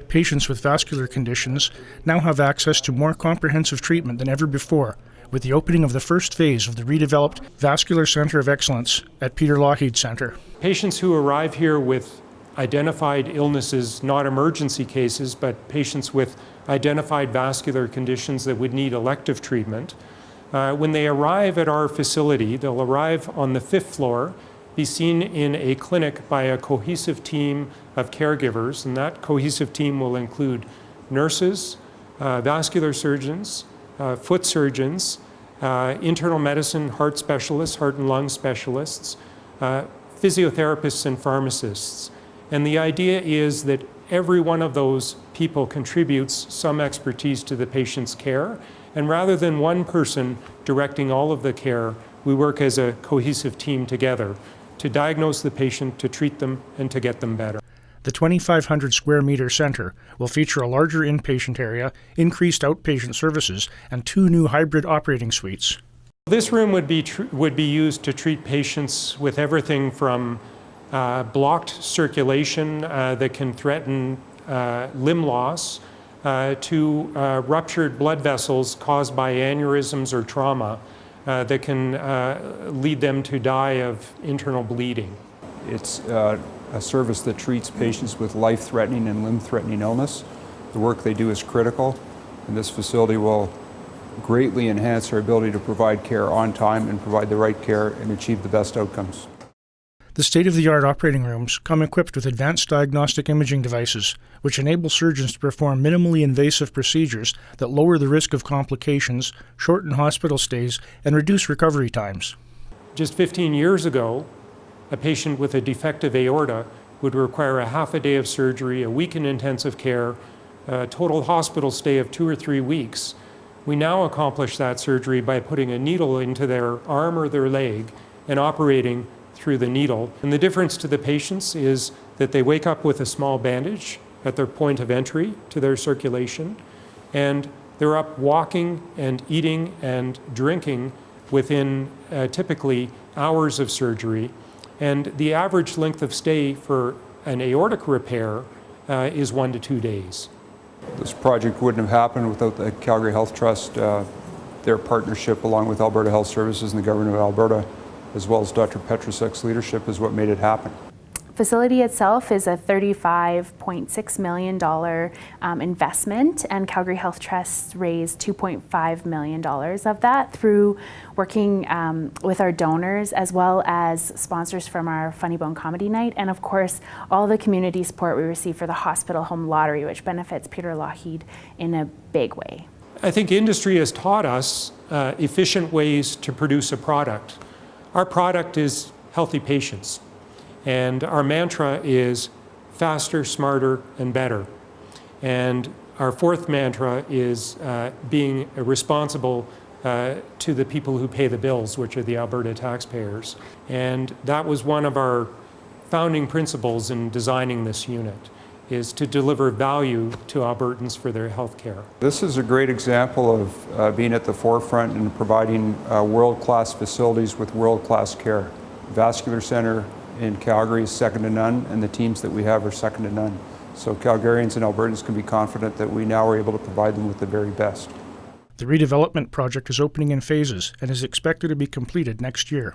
Patients with vascular conditions now have access to more comprehensive treatment than ever before, with the opening of the first phase of the redeveloped Vascular Centre of Excellence at Peter Lougheed Centre. Patients who arrive here with identified illnesses, not emergency cases, but patients with identified vascular conditions that would need elective treatment, when they arrive at our facility, they'll arrive on the 5th floor, be seen in a clinic by a cohesive team of caregivers, and that cohesive team will include nurses, vascular surgeons, foot surgeons, internal medicine, heart specialists, heart and lung specialists, physiotherapists and pharmacists. And the idea is that every one of those people contributes some expertise to the patient's care. And rather than one person directing all of the care, we work as a cohesive team together to diagnose the patient, to treat them, and to get them better. The 2,500 square meter centre will feature a larger inpatient area, increased outpatient services, and 2 new hybrid operating suites. This room would be used to treat patients with everything from blocked circulation that can threaten limb loss to ruptured blood vessels caused by aneurysms or trauma that can lead them to die of internal bleeding. It's a service that treats patients with life-threatening and limb-threatening illness. The work they do is critical, and this facility will greatly enhance our ability to provide care on time and provide the right care and achieve the best outcomes. The state-of-the-art operating rooms come equipped with advanced diagnostic imaging devices, which enable surgeons to perform minimally invasive procedures that lower the risk of complications, shorten hospital stays, and reduce recovery times. Just 15 years ago, a patient with a defective aorta would require a half a day of surgery, a week in intensive care, a total hospital stay of 2 or 3 weeks. We now accomplish that surgery by putting a needle into their arm or their leg and operating through the needle. And the difference to the patients is that they wake up with a small bandage at their point of entry to their circulation, and they're up walking and eating and drinking within typically hours of surgery. And the average length of stay for an aortic repair is 1 to 2 days. This project wouldn't have happened without the Calgary Health Trust, their partnership along with Alberta Health Services and the Government of Alberta, as well as Dr. Petrusek's leadership, is what made it happen. Facility itself is a $35.6 million investment, and Calgary Health Trust raised $2.5 million of that through working with our donors as well as sponsors from our Funny Bone Comedy Night, and of course all the community support we receive for the hospital home lottery, which benefits Peter Lougheed in a big way. I think industry has taught us efficient ways to produce a product. Our product is healthy patients. And our mantra is faster, smarter, and better. And our 4th mantra is being responsible to the people who pay the bills, which are the Alberta taxpayers. And that was one of our founding principles in designing this unit, is to deliver value to Albertans for their health care. This is a great example of being at the forefront and providing world-class facilities with world-class care. Vascular Centre in Calgary is second to none, and the teams that we have are second to none. So Calgarians and Albertans can be confident that we now are able to provide them with the very best. The redevelopment project is opening in phases and is expected to be completed next year.